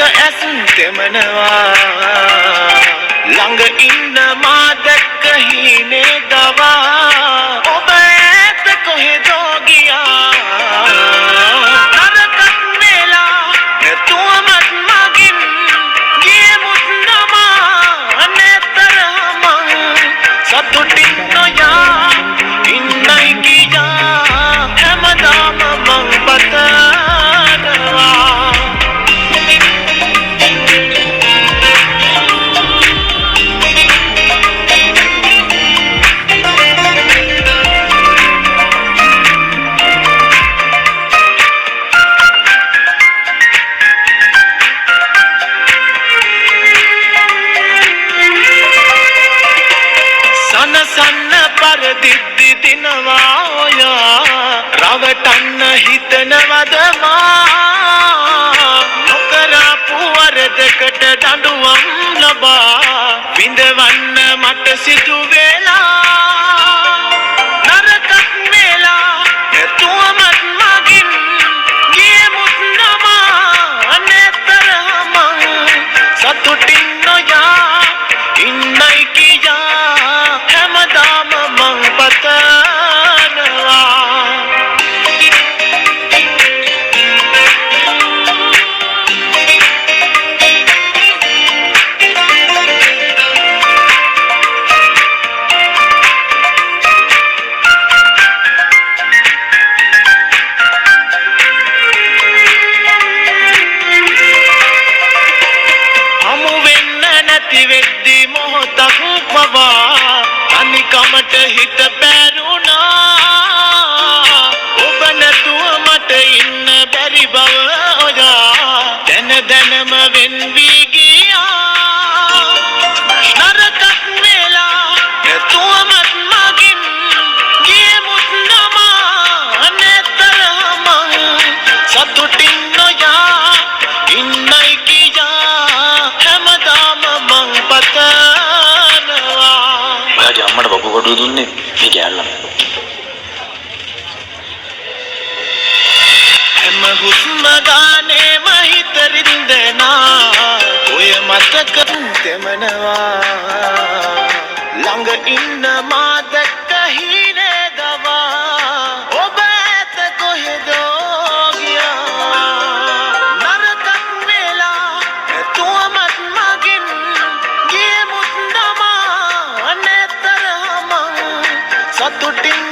ඇස් තෙමනවා ළඟ ඉන්න මා දැක්ක හීනේ දවා ඔබ ඈත කොහෙදෝ ගියා නරකක් වෙලා නැතුවමත් මගින් ගියමුත් නමා නැතරම සතුටින් නොයා ඉන්නයි කියා හැමදාම මං පතනවා සන්න පරදිද්දි දිනවා ඔයා රවටන්න හිතනවද මා නොකරපු වරදකට දඬුවම් ලබා විඳවන්න මට සිදු වෙලා නරකක් වෙලා නැතුවමත් මගින් ගියමුත් නමා නැතරම සතුටින් නොයා ඉන්නයි කියා හැමදාම මං පතනවා හමු වෙන්න නැති වෙද්දි මොහොතක් පවා තනිකමට හිත බැරුණා ඔබ නැතුව මට ඉන්න බැරි බව ඔයා දැන දැනම වෙන් වී ගියා නරකක් වෙලා නැතුවමත් මගින් ගියමුත් නමා නැතරම සතුටින් නොයා ඉන්නයි කියා හැමදාම මං පතනවා ඔයාගේ අම්මට බබු කොටුව දුන්නේ මේ කෑල්ලම. හැම හුස්ම ගානේම හිත රින්දෙනා ඔය මතක තෙමනවා ළඟ ඉන්න මා දැක්ක හීනේ දවා ඔබ ඈත කොහෙදෝ ගියා නරකක් වෙලා නැතුවමත් මගින් ගියමුත් නමා නැතරම සතුටින්